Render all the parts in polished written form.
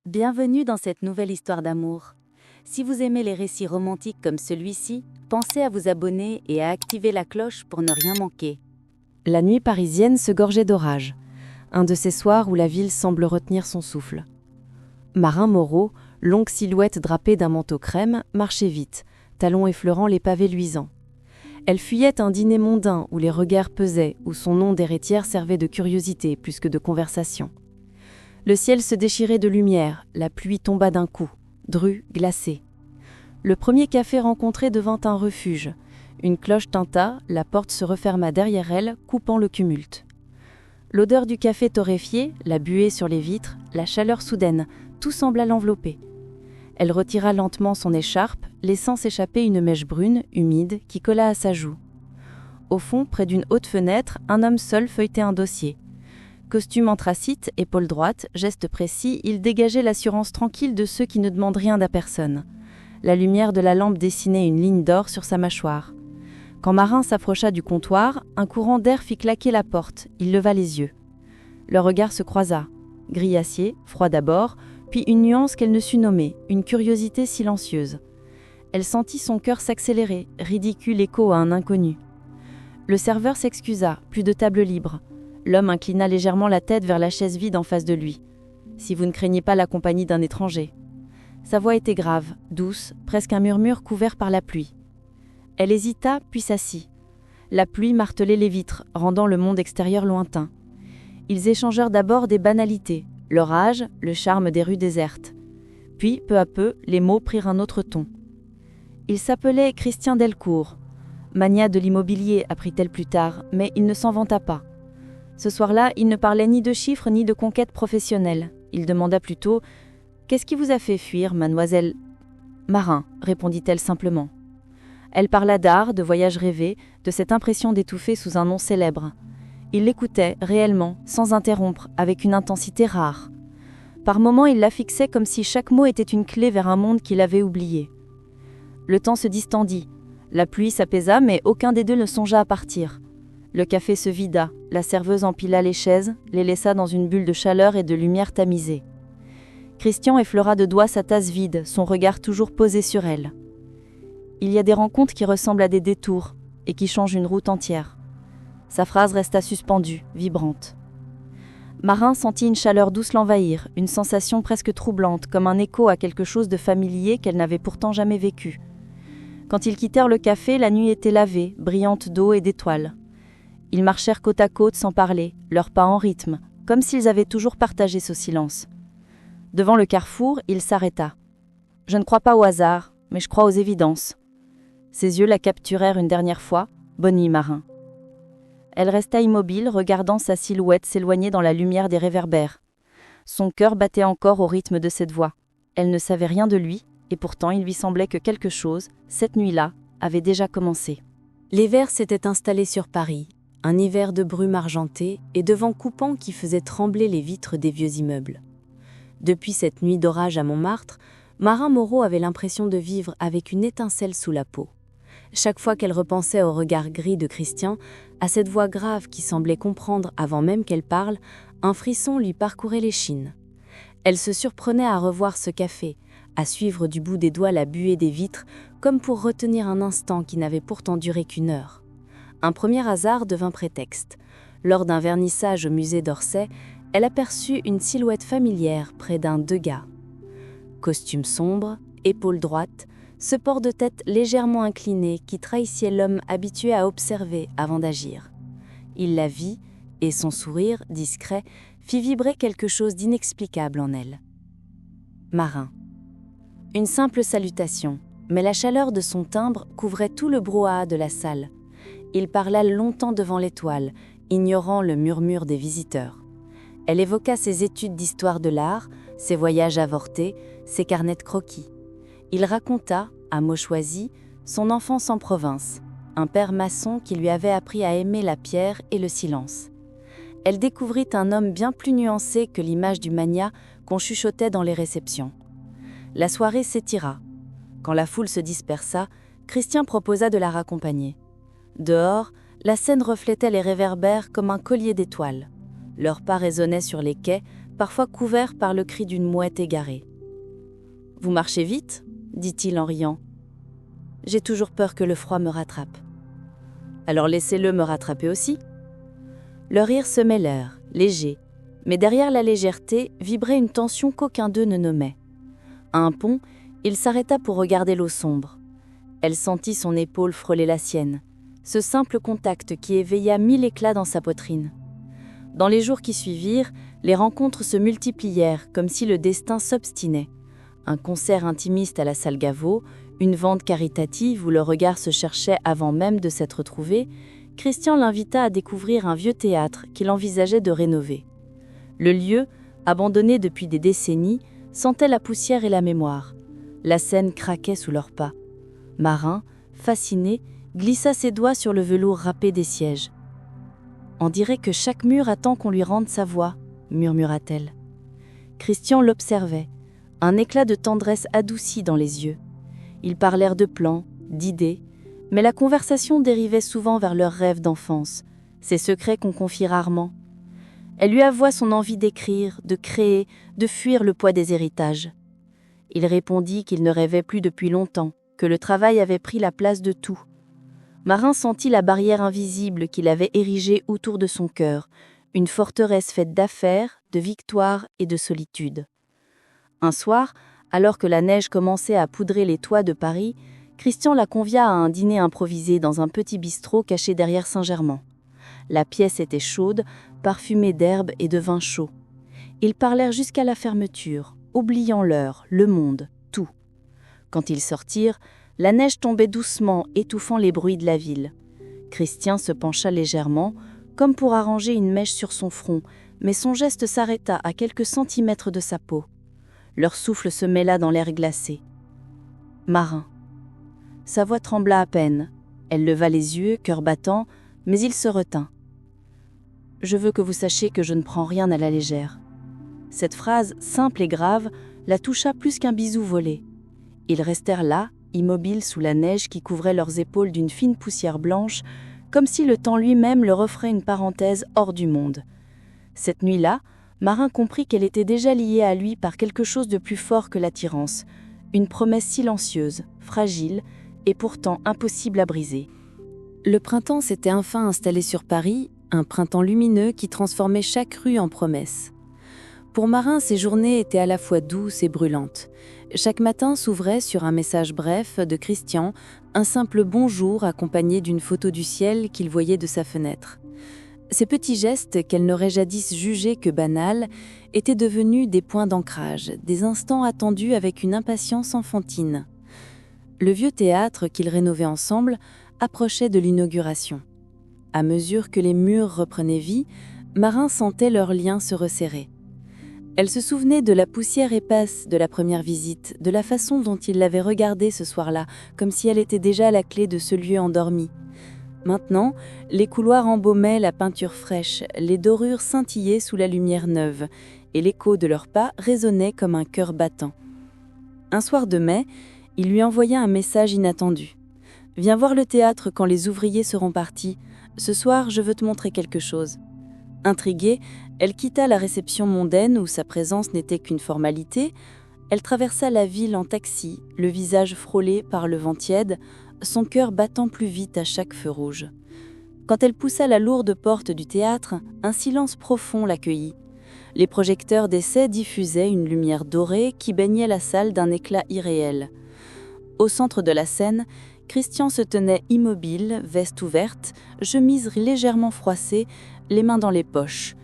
Bienvenue dans cette nouvelle histoire d'amour. Si vous aimez les récits romantiques comme celui-ci, pensez à vous abonner et à activer la cloche pour ne rien manquer. La nuit parisienne se gorgeait d'orage, un de ces soirs où la ville semble retenir son souffle. Marin Moreau, longue silhouette drapée d'un manteau crème, marchait vite, talons effleurant les pavés luisants. Elle fuyait un dîner mondain où les regards pesaient, où son nom d'héritière servait de curiosité plus que de conversation. Le ciel se déchirait de lumière, la pluie tomba d'un coup, drue, glacée. Le premier café rencontré devint un refuge. Une cloche tinta, la porte se referma derrière elle, coupant le tumulte. L'odeur du café torréfié, la buée sur les vitres, la chaleur soudaine, tout sembla l'envelopper. Elle retira lentement son écharpe, laissant s'échapper une mèche brune, humide, qui colla à sa joue. Au fond, près d'une haute fenêtre, un homme seul feuilletait un dossier. Costume anthracite, épaule droite, geste précis, il dégageait l'assurance tranquille de ceux qui ne demandent rien à personne. La lumière de la lampe dessinait une ligne d'or sur sa mâchoire. Quand Marin s'approcha du comptoir, un courant d'air fit claquer la porte. Il leva les yeux. Leur regard se croisa. Gris acier, froid d'abord, puis une nuance qu'elle ne sut nommer, une curiosité silencieuse. Elle sentit son cœur s'accélérer, ridicule écho à un inconnu. Le serveur s'excusa, plus de table libre. L'homme inclina légèrement la tête vers la chaise vide en face de lui. « Si vous ne craignez pas la compagnie d'un étranger. » Sa voix était grave, douce, presque un murmure couvert par la pluie. Elle hésita, puis s'assit. La pluie martelait les vitres, rendant le monde extérieur lointain. Ils échangèrent d'abord des banalités, leur âge, le charme des rues désertes. Puis, peu à peu, les mots prirent un autre ton. Il s'appelait Christian Delcourt. Magnat de l'immobilier, apprit-elle plus tard, mais il ne s'en vanta pas. Ce soir-là, il ne parlait ni de chiffres ni de conquêtes professionnelles. Il demanda plutôt « Qu'est-ce qui vous a fait fuir, mademoiselle ?»« Marin », répondit-elle simplement. Elle parla d'art, de voyages rêvés, de cette impression d'étouffer sous un nom célèbre. Il l'écoutait, réellement, sans interrompre, avec une intensité rare. Par moments, il la fixait comme si chaque mot était une clé vers un monde qu'il avait oublié. Le temps se distendit. La pluie s'apaisa, mais aucun des deux ne songea à partir. Le café se vida, la serveuse empila les chaises, les laissa dans une bulle de chaleur et de lumière tamisée. Christian effleura de doigts sa tasse vide, son regard toujours posé sur elle. Il y a des rencontres qui ressemblent à des détours et qui changent une route entière. Sa phrase resta suspendue, vibrante. Marin sentit une chaleur douce l'envahir, une sensation presque troublante, comme un écho à quelque chose de familier qu'elle n'avait pourtant jamais vécu. Quand ils quittèrent le café, la nuit était lavée, brillante d'eau et d'étoiles. Ils marchèrent côte à côte sans parler, leurs pas en rythme, comme s'ils avaient toujours partagé ce silence. Devant le carrefour, il s'arrêta. « Je ne crois pas au hasard, mais je crois aux évidences. » Ses yeux la capturèrent une dernière fois. « Bonne nuit, Marin. » Elle resta immobile, regardant sa silhouette s'éloigner dans la lumière des réverbères. Son cœur battait encore au rythme de cette voix. Elle ne savait rien de lui, et pourtant il lui semblait que quelque chose, cette nuit-là, avait déjà commencé. L'hiver s'était installé sur Paris, un hiver de brume argentée et de vent coupant qui faisait trembler les vitres des vieux immeubles. Depuis cette nuit d'orage à Montmartre, Marin Moreau avait l'impression de vivre avec une étincelle sous la peau. Chaque fois qu'elle repensait au regard gris de Christian, à cette voix grave qui semblait comprendre avant même qu'elle parle, un frisson lui parcourait l'échine. Elle se surprenait à revoir ce café, à suivre du bout des doigts la buée des vitres, comme pour retenir un instant qui n'avait pourtant duré qu'une heure. Un premier hasard devint prétexte. Lors d'un vernissage au musée d'Orsay, elle aperçut une silhouette familière près d'un Degas. Costume sombre, épaule droite, ce port de tête légèrement incliné qui trahissait l'homme habitué à observer avant d'agir. Il la vit, et son sourire, discret, fit vibrer quelque chose d'inexplicable en elle. Marin. Une simple salutation, mais la chaleur de son timbre couvrait tout le brouhaha de la salle. Il parla longtemps devant l'étoile, ignorant le murmure des visiteurs. Elle évoqua ses études d'histoire de l'art, ses voyages avortés, ses carnets de croquis. Il raconta, à mots choisis, son enfance en province, un père maçon qui lui avait appris à aimer la pierre et le silence. Elle découvrit un homme bien plus nuancé que l'image du magnat qu'on chuchotait dans les réceptions. La soirée s'étira. Quand la foule se dispersa, Christian proposa de la raccompagner. Dehors, la scène reflétait les réverbères comme un collier d'étoiles. Leurs pas résonnaient sur les quais, parfois couverts par le cri d'une mouette égarée. « Vous marchez vite ?» dit-il en riant. « J'ai toujours peur que le froid me rattrape. »« Alors laissez-le me rattraper aussi. » Le rire se mêlèrent, léger, mais derrière la légèreté vibrait une tension qu'aucun d'eux ne nommait. À un pont, il s'arrêta pour regarder l'eau sombre. Elle sentit son épaule frôler la sienne, ce simple contact qui éveilla 1000 éclats dans sa poitrine. Dans les jours qui suivirent, les rencontres se multiplièrent comme si le destin s'obstinait. Un concert intimiste à la salle Gaveau, une vente caritative où le regard se cherchait avant même de s'être trouvé, Christian l'invita à découvrir un vieux théâtre qu'il envisageait de rénover. Le lieu, abandonné depuis des décennies, sentait la poussière et la mémoire. La scène craquait sous leurs pas. Marin, fasciné, glissa ses doigts sur le velours râpé des sièges. « On dirait que chaque mur attend qu'on lui rende sa voix », murmura-t-elle. Christian l'observait, un éclat de tendresse adouci dans les yeux. Ils parlèrent de plans, d'idées, mais la conversation dérivait souvent vers leurs rêves d'enfance, ces secrets qu'on confie rarement. Elle lui avoua son envie d'écrire, de créer, de fuir le poids des héritages. Il répondit qu'il ne rêvait plus depuis longtemps, que le travail avait pris la place de tout. Marin sentit la barrière invisible qu'il avait érigée autour de son cœur, une forteresse faite d'affaires, de victoires et de solitude. Un soir, alors que la neige commençait à poudrer les toits de Paris, Christian la convia à un dîner improvisé dans un petit bistrot caché derrière Saint-Germain. La pièce était chaude, parfumée d'herbes et de vin chaud. Ils parlèrent jusqu'à la fermeture, oubliant l'heure, le monde, tout. Quand ils sortirent, la neige tombait doucement, étouffant les bruits de la ville. Christian se pencha légèrement, comme pour arranger une mèche sur son front, mais son geste s'arrêta à quelques centimètres de sa peau. Leur souffle se mêla dans l'air glacé. « Marin !» Sa voix trembla à peine. Elle leva les yeux, cœur battant, mais il se retint. « Je veux que vous sachiez que je ne prends rien à la légère. » Cette phrase, simple et grave, la toucha plus qu'un bisou volé. Ils restèrent là, immobiles sous la neige qui couvrait leurs épaules d'une fine poussière blanche, comme si le temps lui-même leur offrait une parenthèse hors du monde. Cette nuit-là, Marin comprit qu'elle était déjà liée à lui par quelque chose de plus fort que l'attirance, une promesse silencieuse, fragile et pourtant impossible à briser. Le printemps s'était enfin installé sur Paris, un printemps lumineux qui transformait chaque rue en promesse. Pour Marin, ces journées étaient à la fois douces et brûlantes. Chaque matin s'ouvrait sur un message bref de Christian, un simple bonjour accompagné d'une photo du ciel qu'il voyait de sa fenêtre. Ces petits gestes qu'elle n'aurait jadis jugés que banals étaient devenus des points d'ancrage, des instants attendus avec une impatience enfantine. Le vieux théâtre qu'ils rénovaient ensemble approchait de l'inauguration. À mesure que les murs reprenaient vie, Marin sentait leurs liens se resserrer. Elle se souvenait de la poussière épaisse de la première visite, de la façon dont il l'avait regardée ce soir-là, comme si elle était déjà la clé de ce lieu endormi. Maintenant, les couloirs embaumaient la peinture fraîche, les dorures scintillaient sous la lumière neuve, et l'écho de leurs pas résonnait comme un cœur battant. Un soir de mai, il lui envoya un message inattendu. « Viens voir le théâtre quand les ouvriers seront partis. Ce soir, je veux te montrer quelque chose. » Intriguée, elle quitta la réception mondaine où sa présence n'était qu'une formalité. Elle traversa la ville en taxi, le visage frôlé par le vent tiède, son cœur battant plus vite à chaque feu rouge. Quand elle poussa la lourde porte du théâtre, un silence profond l'accueillit. Les projecteurs d'essai diffusaient une lumière dorée qui baignait la salle d'un éclat irréel. Au centre de la scène, Christian se tenait immobile, veste ouverte, chemise légèrement froissée, les mains dans les poches.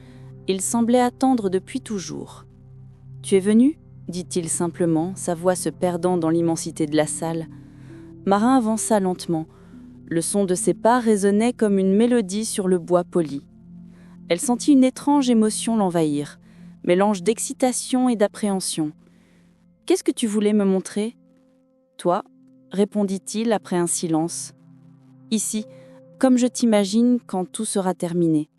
Il semblait attendre depuis toujours. « Tu es venu ?» dit-il simplement, sa voix se perdant dans l'immensité de la salle. Marin avança lentement. Le son de ses pas résonnait comme une mélodie sur le bois poli. Elle sentit une étrange émotion l'envahir, mélange d'excitation et d'appréhension. « Qu'est-ce que tu voulais me montrer ?»« Toi » répondit-il après un silence. « Ici, comme je t'imagine quand tout sera terminé. »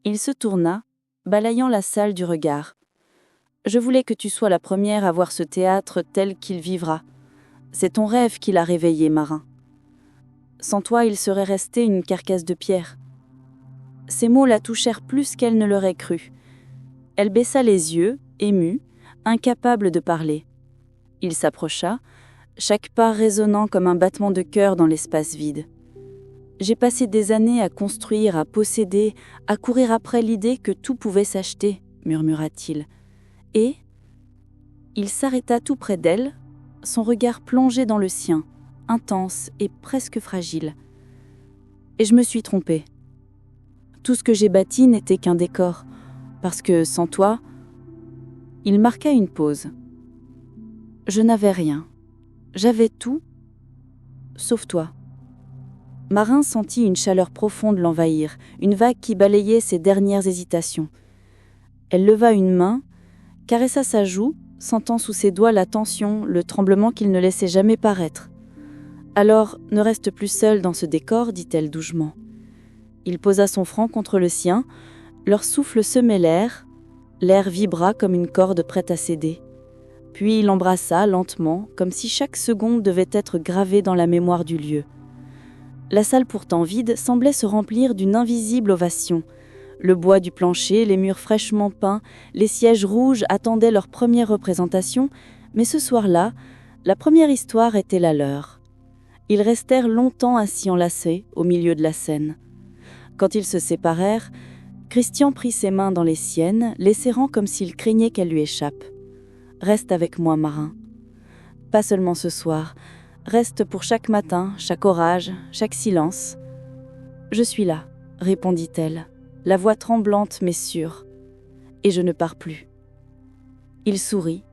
Il se tourna, balayant la salle du regard. « Je voulais que tu sois la première à voir ce théâtre tel qu'il vivra. C'est ton rêve qui l'a réveillé, Marin. Sans toi, il serait resté une carcasse de pierre. » Ces mots la touchèrent plus qu'elle ne l'aurait cru. Elle baissa les yeux, émue, incapable de parler. Il s'approcha, chaque pas résonnant comme un battement de cœur dans l'espace vide. J'ai passé des années à construire, à posséder, à courir après l'idée que tout pouvait s'acheter, murmura-t-il. Et il s'arrêta tout près d'elle, son regard plongé dans le sien, intense et presque fragile. Et je me suis trompée. Tout ce que j'ai bâti n'était qu'un décor, parce que sans toi, il marqua une pause. Je n'avais rien. J'avais tout, sauf toi. Marin sentit une chaleur profonde l'envahir, une vague qui balayait ses dernières hésitations. Elle leva une main, caressa sa joue, sentant sous ses doigts la tension, le tremblement qu'il ne laissait jamais paraître. « Alors, ne reste plus seul dans ce décor, dit-elle doucement. » Il posa son front contre le sien, leurs souffles se mêlèrent, l'air vibra comme une corde prête à céder. Puis il l'embrassa lentement, comme si chaque seconde devait être gravée dans la mémoire du lieu. La salle pourtant vide semblait se remplir d'une invisible ovation. Le bois du plancher, les murs fraîchement peints, les sièges rouges attendaient leur première représentation, mais ce soir-là, la première histoire était la leur. Ils restèrent longtemps assis enlacés au milieu de la scène. Quand ils se séparèrent, Christian prit ses mains dans les siennes, les serrant comme s'il craignait qu'elles lui échappent. « Reste avec moi, Marin. Pas seulement ce soir. Reste pour chaque matin, chaque orage, chaque silence. »« Je suis là, » répondit-elle, la voix tremblante mais sûre. « Et je ne pars plus. » Il sourit,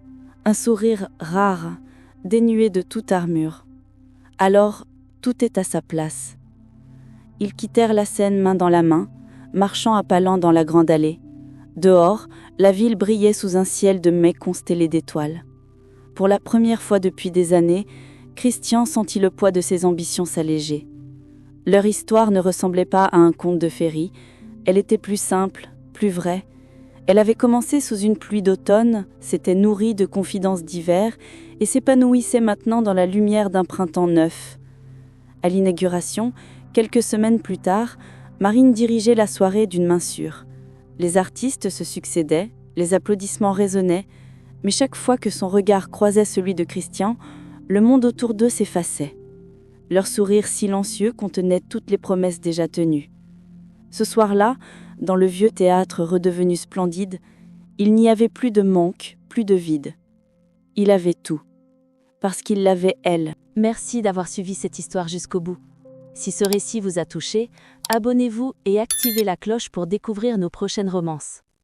un sourire rare, dénué de toute armure. Alors, tout est à sa place. Ils quittèrent la scène main dans la main, marchant à pas lents dans la grande allée. Dehors, la ville brillait sous un ciel de mai constellé d'étoiles. Pour la première fois depuis des années, Christian sentit le poids de ses ambitions s'alléger. Leur histoire ne ressemblait pas à un conte de féerie, elle était plus simple, plus vraie. Elle avait commencé sous une pluie d'automne, s'était nourrie de confidences d'hiver et s'épanouissait maintenant dans la lumière d'un printemps neuf. À l'inauguration, quelques semaines plus tard, Marine dirigeait la soirée d'une main sûre. Les artistes se succédaient, les applaudissements résonnaient, mais chaque fois que son regard croisait celui de Christian, le monde autour d'eux s'effaçait. Leur sourire silencieux contenait toutes les promesses déjà tenues. Ce soir-là, dans le vieux théâtre redevenu splendide, il n'y avait plus de manque, plus de vide. Il avait tout, parce qu'il l'avait elle. Merci d'avoir suivi cette histoire jusqu'au bout. Si ce récit vous a touché, abonnez-vous et activez la cloche pour découvrir nos prochaines romances.